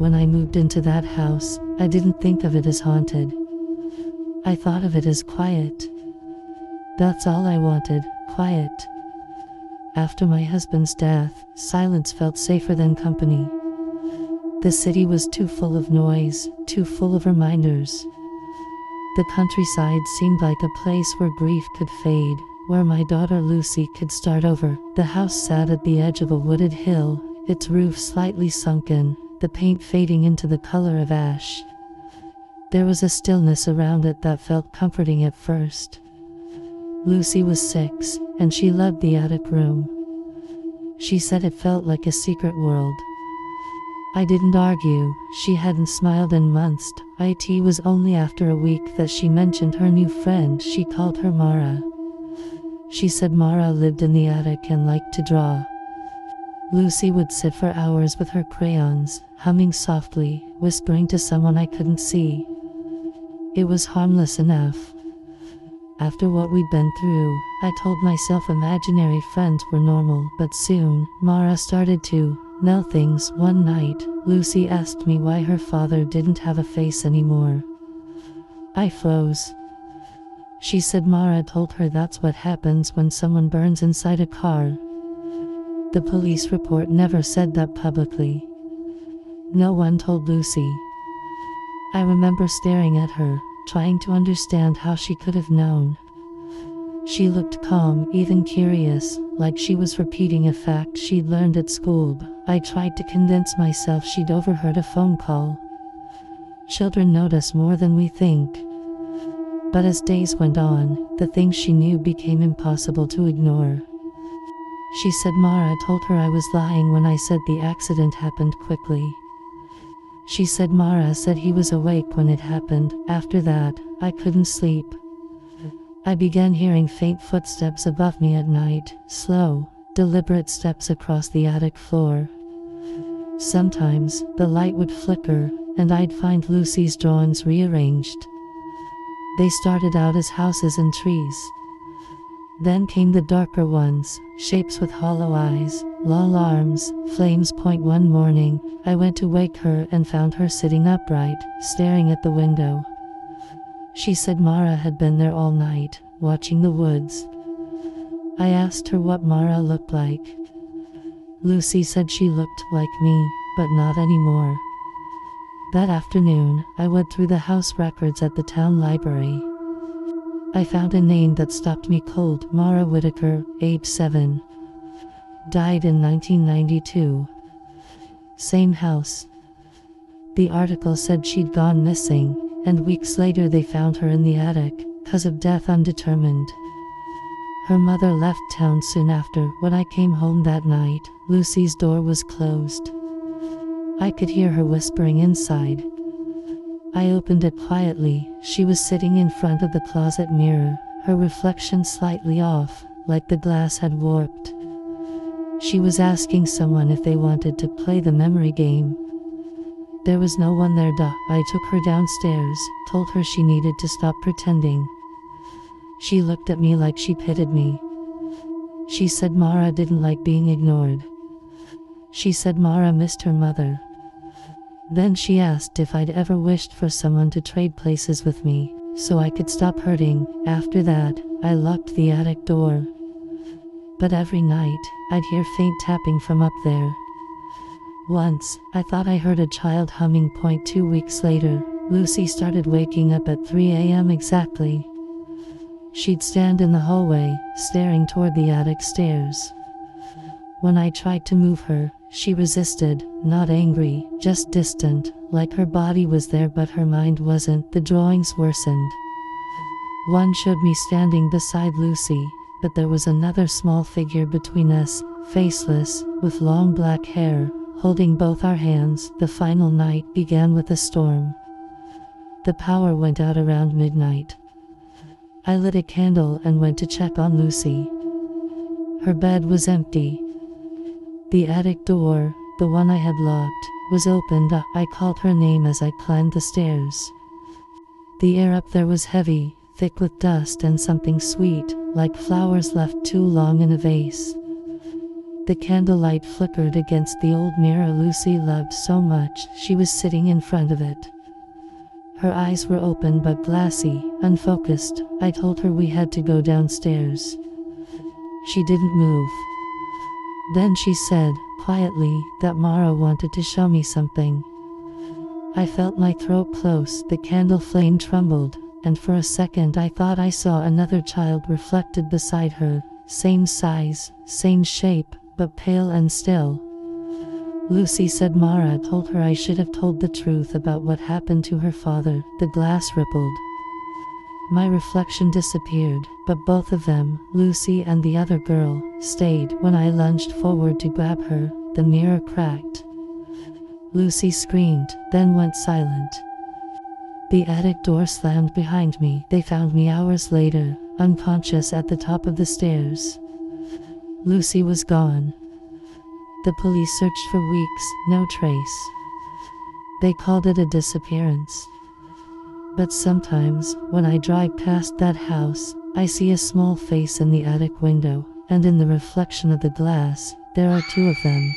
when I moved into that house, I didn't think of it as haunted. I thought of it as quiet. That's all I wanted, quiet. After my husband's death, silence felt safer than company. The city was too full of noise, too full of reminders. The countryside seemed like a place where grief could fade, where my daughter Lucy could start over. The house sat at the edge of a wooded hill, its roof slightly sunken, the paint fading into the color of ash. There was a stillness around it that felt comforting at first. Lucy was 6, and she loved the attic room. She said it felt like a secret world. I didn't argue. She hadn't smiled in months. It was only after a week that she mentioned her new friend. She called her Mara. She said Mara lived in the attic and liked to draw. Lucy would sit for hours with her crayons, humming softly, whispering to someone I couldn't see. It was harmless enough. After what we'd been through, I told myself imaginary friends were normal, but soon, Mara started to know things. One night, Lucy asked me why her father didn't have a face anymore. I froze. She said Mara told her that's what happens when someone burns inside a car. The police report never said that publicly. No one told Lucy. I remember staring at her, trying to understand how she could have known. She looked calm, even curious, like she was repeating a fact she'd learned at school. I tried to convince myself she'd overheard a phone call. Children notice more than we think. But as days went on, the things she knew became impossible to ignore. She said Mara told her I was lying when I said the accident happened quickly. She said Mara said he was awake when it happened. After that, I couldn't sleep. I began hearing faint footsteps above me at night, slow, deliberate steps across the attic floor. Sometimes, the light would flicker, and I'd find Lucy's drawings rearranged. They started out as houses and trees. Then came the darker ones, shapes with hollow eyes, long arms, flames. One morning, I went to wake her and found her sitting upright, staring at the window. She said Mara had been there all night, watching the woods. I asked her what Mara looked like. Lucy said she looked like me, but not anymore. That afternoon, I went through the house records at the town library. I found a name that stopped me cold. Mara Whitaker, age 7. Died in 1992. Same house. The article said she'd gone missing, and weeks later they found her in the attic, cause of death undetermined. Her mother left town soon after. When I came home that night, Lucy's door was closed. I could hear her whispering inside. I opened it quietly. She was sitting in front of the closet mirror, her reflection slightly off, like the glass had warped. She was asking someone if they wanted to play the memory game. There was no one there. I took her downstairs, told her she needed to stop pretending. She looked at me like she pitied me. She said Mara didn't like being ignored. She said Mara missed her mother. Then she asked if I'd ever wished for someone to trade places with me, so I could stop hurting. After that, I locked the attic door. But every night, I'd hear faint tapping from up there. Once, I thought I heard a child humming. 2 weeks later, Lucy started waking up at 3 a.m. exactly. She'd stand in the hallway, staring toward the attic stairs. When I tried to move her, she resisted, not angry, just distant, like her body was there but her mind wasn't. The drawings worsened. One showed me standing beside Lucy, but there was another small figure between us, faceless, with long black hair, holding both our hands. The final night began with a storm. The power went out around midnight. I lit a candle and went to check on Lucy. Her bed was empty. The attic door, the one I had locked, was opened. I called her name as I climbed the stairs. The air up there was heavy, thick with dust and something sweet, like flowers left too long in a vase. The candlelight flickered against the old mirror Lucy loved so much. She was sitting in front of it. Her eyes were open but glassy, unfocused. I told her we had to go downstairs. She didn't move. Then she said, quietly, that Mara wanted to show me something. I felt my throat close, the candle flame trembled, and for a second I thought I saw another child reflected beside her, same size, same shape, but pale and still. Lucy said Mara told her I should have told the truth about what happened to her father. The glass rippled. My reflection disappeared, but both of them, Lucy and the other girl, stayed. When I lunged forward to grab her, the mirror cracked. Lucy screamed, then went silent. The attic door slammed behind me. They found me hours later, unconscious at the top of the stairs. Lucy was gone. The police searched for weeks, no trace. They called it a disappearance. But sometimes, when I drive past that house, I see a small face in the attic window, and in the reflection of the glass, there are two of them.